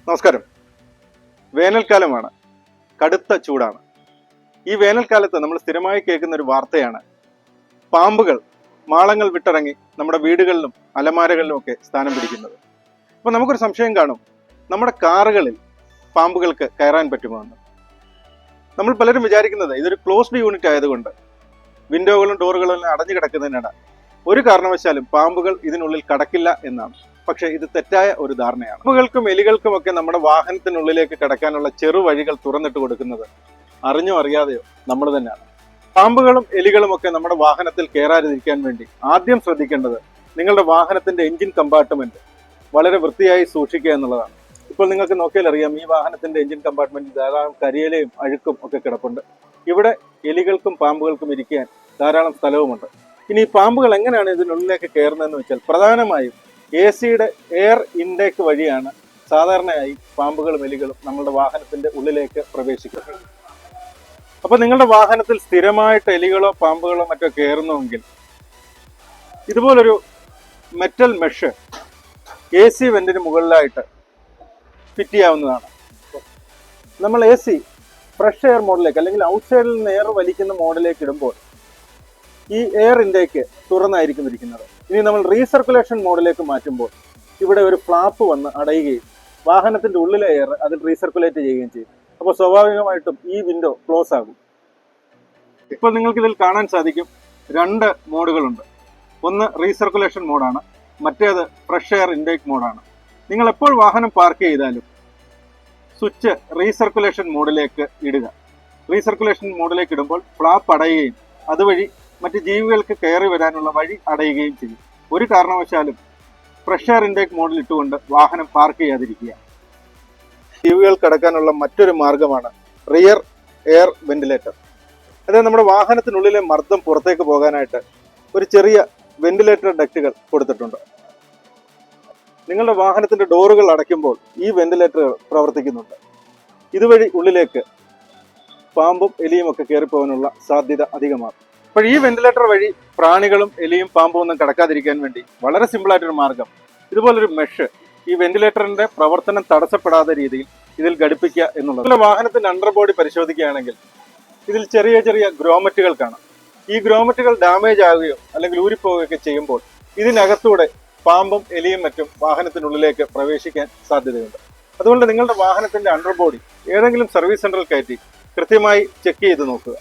നമസ്കാരം. വേനൽക്കാലമാണ്, കടുത്ത ചൂടാണ്. ഈ വേനൽക്കാലത്ത് നമ്മൾ സ്ഥിരമായി കേൾക്കുന്ന ഒരു വാർത്തയാണ് പാമ്പുകൾ മാളങ്ങൾ വിട്ടിറങ്ങി നമ്മുടെ വീടുകളിലും അലമാരകളിലും ഒക്കെ സ്ഥാനം പിടിക്കുന്നത്. അപ്പോൾ നമുക്കൊരു സംശയം കാണും, നമ്മുടെ കാറുകളിൽ പാമ്പുകൾക്ക് കയറാൻ പറ്റുമോ എന്ന്. നമ്മൾ പലരും വിചാരിക്കുന്നത് ഇതൊരു ക്ലോസ്ഡ് യൂണിറ്റ് ആയതുകൊണ്ട് വിൻഡോകളും ഡോറുകളും എല്ലാം അടഞ്ഞു കിടക്കുന്നതിനിടെ ഒരു കാരണവശാലും പാമ്പുകൾ ഇതിനുള്ളിൽ കടക്കില്ല എന്നാണ്. പക്ഷെ ഇത് തെറ്റായ ഒരു ധാരണയാണ്. പാമ്പുകൾക്കും എലികൾക്കും ഒക്കെ നമ്മുടെ വാഹനത്തിനുള്ളിലേക്ക് കടക്കാനുള്ള ചെറുവഴികൾ തുറന്നിട്ട് കൊടുക്കുന്നത് അറിഞ്ഞോ അറിയാതെയോ നമ്മൾ തന്നെയാണ്. പാമ്പുകളും എലികളും ഒക്കെ നമ്മുടെ വാഹനത്തിൽ കയറാതിരിക്കാൻ വേണ്ടി ആദ്യം ശ്രദ്ധിക്കേണ്ടത് നിങ്ങളുടെ വാഹനത്തിന്റെ എഞ്ചിൻ കമ്പാർട്ട്മെന്റ് വളരെ വൃത്തിയായി സൂക്ഷിക്കുക എന്നുള്ളതാണ്. ഇപ്പോൾ നിങ്ങൾക്ക് നോക്കിയാൽ അറിയാം, ഈ വാഹനത്തിന്റെ എഞ്ചിൻ കമ്പാർട്ട്മെന്റിൽ ധാരാളം കരിയിലയും അഴുക്കും ഒക്കെ കിടപ്പുണ്ട്. ഇവിടെ എലികൾക്കും പാമ്പുകൾക്കും ഇരിക്കാൻ ധാരാളം സ്ഥലവുമുണ്ട്. ഇനി ഈ പാമ്പുകൾ എങ്ങനെയാണ് ഇതിനുള്ളിലേക്ക് കയറുന്നതെന്ന് വെച്ചാൽ പ്രധാനമായും AC-യുടെ എയർ ഇൻടേക്ക് വഴിയാണ് സാധാരണയായി പാമ്പുകളും എലികളും നമ്മുടെ വാഹനത്തിന്റെ ഉള്ളിലേക്ക് പ്രവേശിക്കുന്നത്. അപ്പൊ നിങ്ങളുടെ വാഹനത്തിൽ സ്ഥിരമായിട്ട് എലികളോ പാമ്പുകളോ മറ്റോ കയറുന്നുവെങ്കിൽ ഇതുപോലൊരു മെറ്റൽ മെഷ് AC വെന്റിന് മുകളിലായിട്ട് ഫിറ്റ് ചെയ്യാവുന്നതാണ്. നമ്മൾ AC ഫ്രഷ് എയർ മോഡിലേക്ക് അല്ലെങ്കിൽ ഔട്ട്സൈഡിൽ നിന്ന് എയർ വലിക്കുന്ന മോഡിലേക്ക് ഇടുമ്പോൾ ഈ എയർ ഇൻടേക്ക് തുറന്നായിരിക്കും ഇരിക്കുന്നത്. ഇനി നമ്മൾ റീസർക്കുലേഷൻ മോഡിലേക്ക് മാറ്റുമ്പോൾ ഇവിടെ ഒരു ഫ്ലാപ്പ് വന്ന് അടയുകയും വാഹനത്തിന്റെ ഉള്ളിലെ എയർ അതിൽ റീസർക്കുലേറ്റ് ചെയ്യുകയും ചെയ്യും. അപ്പോൾ സ്വാഭാവികമായിട്ടും ഈ വിൻഡോ ക്ലോസ് ആകും. ഇപ്പോൾ നിങ്ങൾക്ക് ഇതിൽ കാണാൻ സാധിക്കും, രണ്ട് മോഡുകളുണ്ട്. ഒന്ന് റീസർക്കുലേഷൻ മോഡാണ്, മറ്റേത് ഫ്രഷ് എയർ ഇൻടേക്ക് മോഡാണ്. നിങ്ങൾ എപ്പോൾ വാഹനം പാർക്ക് ചെയ്താലും സ്വിച്ച് റീസർക്കുലേഷൻ മോഡിലേക്ക് ഇടുക. റീസർക്കുലേഷൻ മോഡിലേക്ക് ഇടുമ്പോൾ ഫ്ലാപ്പ് അടയുകയും അതുവഴി മറ്റ് ജീവികൾക്ക് കയറി വരാനുള്ള വഴി അടയുകയും ചെയ്യും. ഒരു കാരണവശാലും ഫ്രഷ് എയർ ഇൻടേക്ക് മോഡിൽ ഇട്ടുകൊണ്ട് വാഹനം പാർക്ക് ചെയ്യാതിരിക്കുക. ജീവികൾ കടക്കാനുള്ള മറ്റൊരു മാർഗമാണ് റിയർ എയർ വെന്റിലേറ്റർ. അതായത് നമ്മുടെ വാഹനത്തിനുള്ളിലെ മർദ്ദം പുറത്തേക്ക് പോകാനായിട്ട് ഒരു ചെറിയ വെന്റിലേറ്റർ ഡക്റ്റുകൾ കൊടുത്തിട്ടുണ്ട്. നിങ്ങളുടെ വാഹനത്തിന്റെ ഡോറുകൾ അടയ്ക്കുമ്പോൾ ഈ വെന്റിലേറ്ററുകൾ പ്രവർത്തിക്കുന്നുണ്ട്. ഇതുവഴി ഉള്ളിലേക്ക് പാമ്പും എലിയും ഒക്കെ കയറിപ്പോകാനുള്ള സാധ്യത അധികമാണ്. അപ്പോൾ ഈ വെന്റിലേറ്റർ വഴി പ്രാണികളും എലിയും പാമ്പും ഒന്നും കടക്കാതിരിക്കാൻ വേണ്ടി വളരെ സിമ്പിളായിട്ടൊരു മാർഗം ഇതുപോലൊരു മെഷ് ഈ വെന്റിലേറ്ററിന്റെ പ്രവർത്തനം തടസ്സപ്പെടാത്ത രീതിയിൽ ഇതിൽ ഘടിപ്പിക്കുക എന്നുള്ളത്. അതുപോലെ വാഹനത്തിന്റെ അണ്ടർബോഡി പരിശോധിക്കുകയാണെങ്കിൽ ഇതിൽ ചെറിയ ചെറിയ ഗ്രോമറ്റുകൾ കാണാം. ഈ ഗ്രോമറ്റുകൾ ഡാമേജ് ആകുകയോ അല്ലെങ്കിൽ ഊരിപ്പോവുകയൊക്കെ ചെയ്യുമ്പോൾ ഇതിനകത്തൂടെ പാമ്പും എലിയും മറ്റും വാഹനത്തിനുള്ളിലേക്ക് പ്രവേശിക്കാൻ സാധ്യതയുണ്ട്. അതുകൊണ്ട് നിങ്ങളുടെ വാഹനത്തിന്റെ അണ്ടർബോഡി ഏതെങ്കിലും സർവീസ് സെന്ററിൽ കയറ്റി കൃത്യമായി ചെക്ക് ചെയ്ത് നോക്കുക.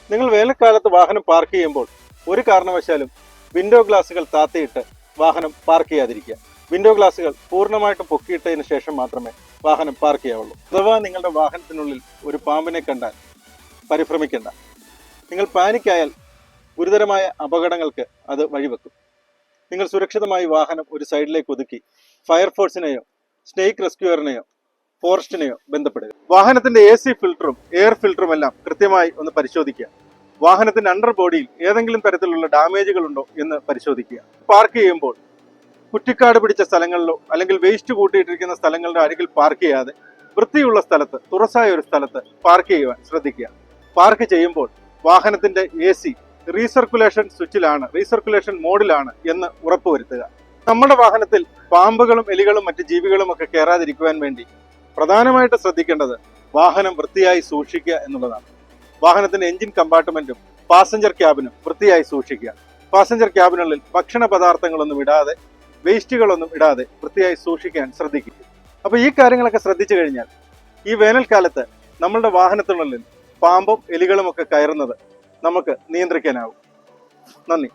നിങ്ങൾ വേനൽക്കാലത്ത് വാഹനം പാർക്ക് ചെയ്യുമ്പോൾ ഒരു കാരണവശാലും വിൻഡോ ഗ്ലാസുകൾ താത്തിയിട്ട് വാഹനം പാർക്ക് ചെയ്യാതിരിക്കുക. വിൻഡോ ഗ്ലാസുകൾ പൂർണ്ണമായിട്ടും പൊക്കിയിട്ടതിന് ശേഷം മാത്രമേ വാഹനം പാർക്ക് ചെയ്യാവുള്ളൂ. അഥവാ നിങ്ങളുടെ വാഹനത്തിനുള്ളിൽ ഒരു പാമ്പിനെ കണ്ടാൽ പരിഭ്രമിക്കേണ്ട. നിങ്ങൾ പാനിക്കായാൽ ഗുരുതരമായ അപകടങ്ങൾക്ക് അത് വഴിവെക്കും. നിങ്ങൾ സുരക്ഷിതമായി വാഹനം ഒരു സൈഡിലേക്ക് ഒതുക്കി ഫയർഫോഴ്സിനെയോ സ്നേക്ക് റെസ്ക്യൂറിനെയോ ഫോറസ്റ്റിനെയോ ബന്ധപ്പെടുക. വാഹനത്തിന്റെ AC ഫിൽറ്ററും എയർ ഫിൽറ്ററും എല്ലാം കൃത്യമായി ഒന്ന് പരിശോധിക്കുക. വാഹനത്തിന്റെ അണ്ടർ ബോഡിയിൽ ഏതെങ്കിലും തരത്തിലുള്ള ഡാമേജുകൾ ഉണ്ടോ എന്ന് പരിശോധിക്കുക. പാർക്ക് ചെയ്യുമ്പോൾ കുറ്റിക്കാട് പിടിച്ച സ്ഥലങ്ങളിലോ അല്ലെങ്കിൽ വേസ്റ്റ് കൂട്ടിയിട്ടിരിക്കുന്ന സ്ഥലങ്ങളുടെ അരികിൽ പാർക്ക് ചെയ്യാതെ വൃത്തിയുള്ള സ്ഥലത്ത്, തുറസായ ഒരു സ്ഥലത്ത് പാർക്ക് ചെയ്യുവാൻ ശ്രദ്ധിക്കുക. പാർക്ക് ചെയ്യുമ്പോൾ വാഹനത്തിന്റെ AC റീസർക്കുലേഷൻ സ്വിച്ചിലാണ്, റീസർക്കുലേഷൻ മോഡിലാണ് എന്ന് ഉറപ്പുവരുത്തുക. നമ്മുടെ വാഹനത്തിൽ പാമ്പുകളും എലികളും മറ്റ് ജീവികളും ഒക്കെ കയറാതിരിക്കുവാൻ വേണ്ടി പ്രധാനമായിട്ട് ശ്രദ്ധിക്കേണ്ടത് വാഹനം വൃത്തിയായി സൂക്ഷിക്കുക എന്നുള്ളതാണ്. വാഹനത്തിന്റെ എഞ്ചിൻ കമ്പാർട്ട്മെന്റും പാസഞ്ചർ ക്യാബിനും വൃത്തിയായി സൂക്ഷിക്കുക. പാസഞ്ചർ ക്യാബിനുള്ളിൽ ഭക്ഷണ പദാർത്ഥങ്ങളൊന്നും ഇടാതെ, വേസ്റ്റുകളൊന്നും ഇടാതെ വൃത്തിയായി സൂക്ഷിക്കാൻ ശ്രദ്ധിക്കുക. അപ്പൊ ഈ കാര്യങ്ങളൊക്കെ ശ്രദ്ധിച്ചു കഴിഞ്ഞാൽ ഈ വേനൽക്കാലത്ത് നമ്മളുടെ വാഹനത്തിനുള്ളിൽ പാമ്പും എലികളും ഒക്കെ കയറുന്നത് നമുക്ക് നിയന്ത്രിക്കാനാവും. നന്ദി.